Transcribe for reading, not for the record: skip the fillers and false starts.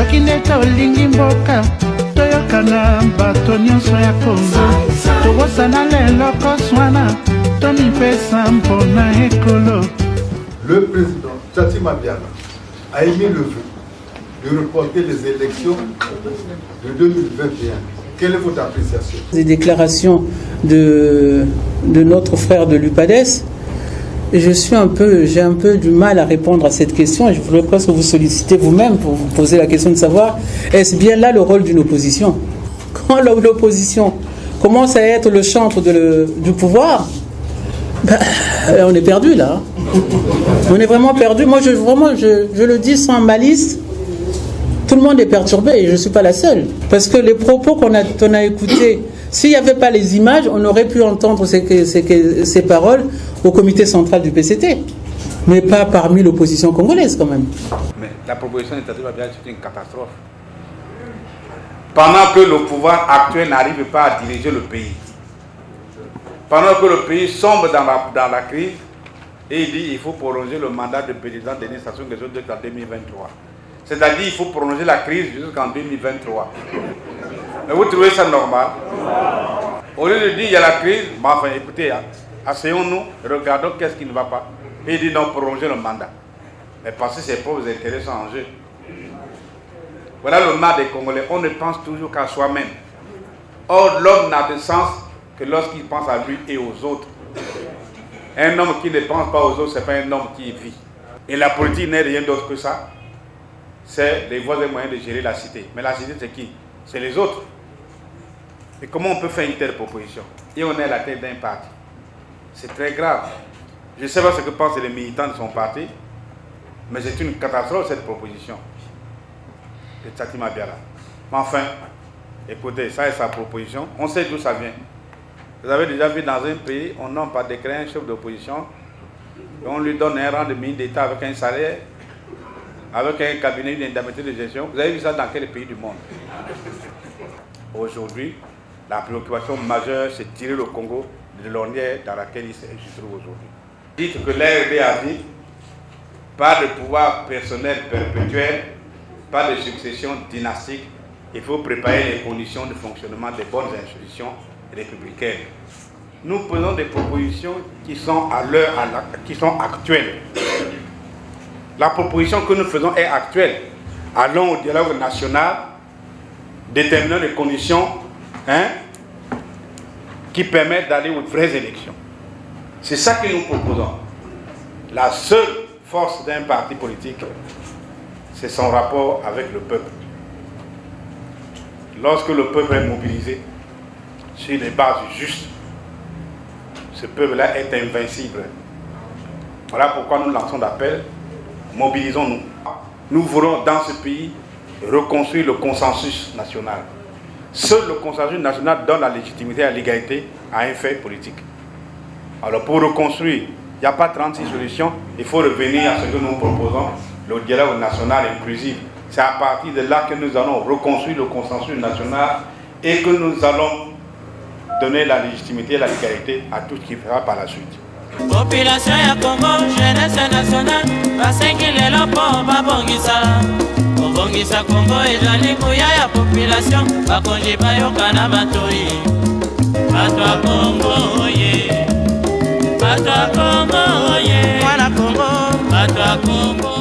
soki nde tolingi mboka toyokana bato nyonso ya Kongo tokosana lelo koswana tomipesa mpona ekolo. Le président Tchati Mabiala a émis le vœu de reporter les élections de 2021. Quelle est votre appréciation? Des déclarations de notre frère de l'UPADES. J'ai un peu du mal à répondre à cette question et je voudrais presque vous solliciter vous-même pour vous poser la question de savoir est-ce bien là le rôle d'une opposition? Quand l'opposition commence à être le chantre du pouvoir, on est perdu là. On est vraiment perdu. Moi, je le dis sans malice. Tout le monde est perturbé et je ne suis pas la seule. Parce que les propos qu'on a écoutés, s'il n'y avait pas les images, on aurait pu entendre ces paroles au comité central du PCT. Mais pas parmi l'opposition congolaise quand même. Mais la proposition de Tchati Mabiala, c'est une catastrophe. Pendant que le pouvoir actuel n'arrive pas à diriger le pays, pendant que le pays sombre dans la crise, et il dit qu'il faut prolonger le mandat du président Denis Sassou Nguesso jusqu'en 2023. C'est-à-dire qu'il faut prolonger la crise jusqu'en 2023. Mais vous trouvez ça normal? Au lieu de dire qu'il y a la crise, enfin écoutez, asseyons-nous, regardons qu'est-ce qui ne va pas. Et il dit non, prolonger le mandat. Mais parce que ses propres intérêts sont en jeu. Voilà le mal des Congolais, on ne pense toujours qu'à soi-même. Or, l'homme n'a de sens que lorsqu'il pense à lui et aux autres. Un homme qui ne pense pas aux autres, ce n'est pas un homme qui vit. Et la politique n'est rien d'autre que ça. C'est les voies et moyens de gérer la cité. Mais la cité, c'est qui? C'est les autres. Et comment on peut faire une telle proposition? Et on est à la tête d'un parti. C'est très grave. Je ne sais pas ce que pensent les militants de son parti, mais c'est une catastrophe cette proposition de Tchati Mabiala. Mais enfin, écoutez, ça est sa proposition. On sait d'où ça vient. Vous avez déjà vu dans un pays, on nomme par décret un chef d'opposition, on lui donne un rang de ministre d'État avec un salaire, avec un cabinet d'indemnité de gestion. Vous avez vu ça dans quel pays du monde? Aujourd'hui, la préoccupation majeure, c'est de tirer le Congo de l'ornière dans laquelle il se trouve aujourd'hui. Dites que l'ARD a dit, pas de pouvoir personnel perpétuel, pas de succession dynastique, il faut préparer les conditions de fonctionnement des bonnes institutions républicaines. Nous prenons des propositions qui sont qui sont actuelles. La proposition que nous faisons est actuelle. Allons au dialogue national, déterminons les conditions qui permettent d'aller aux vraies élections. C'est ça que nous proposons. La seule force d'un parti politique, c'est son rapport avec le peuple. Lorsque le peuple est mobilisé sur des bases justes, ce peuple-là est invincible. Voilà pourquoi nous lançons l'appel. Mobilisons-nous. Nous voulons dans ce pays reconstruire le consensus national. Seul le consensus national donne la légitimité et la légalité à un fait politique. Alors pour reconstruire, il n'y a pas 36 solutions, il faut revenir à ce que nous proposons, le dialogue national inclusif. C'est à partir de là que nous allons reconstruire le consensus national et que nous allons donner la légitimité et la légalité à tout ce qui fera par la suite. Population ya Congo, jeunesse nationale, basengi lelo po babongisa. Kobongisa Congo ezali nguya ya population, bakonzi bayoka na batoi. Bato ya Congo ye, bato ya Congo ye, mwana Congo, bato ya Congo.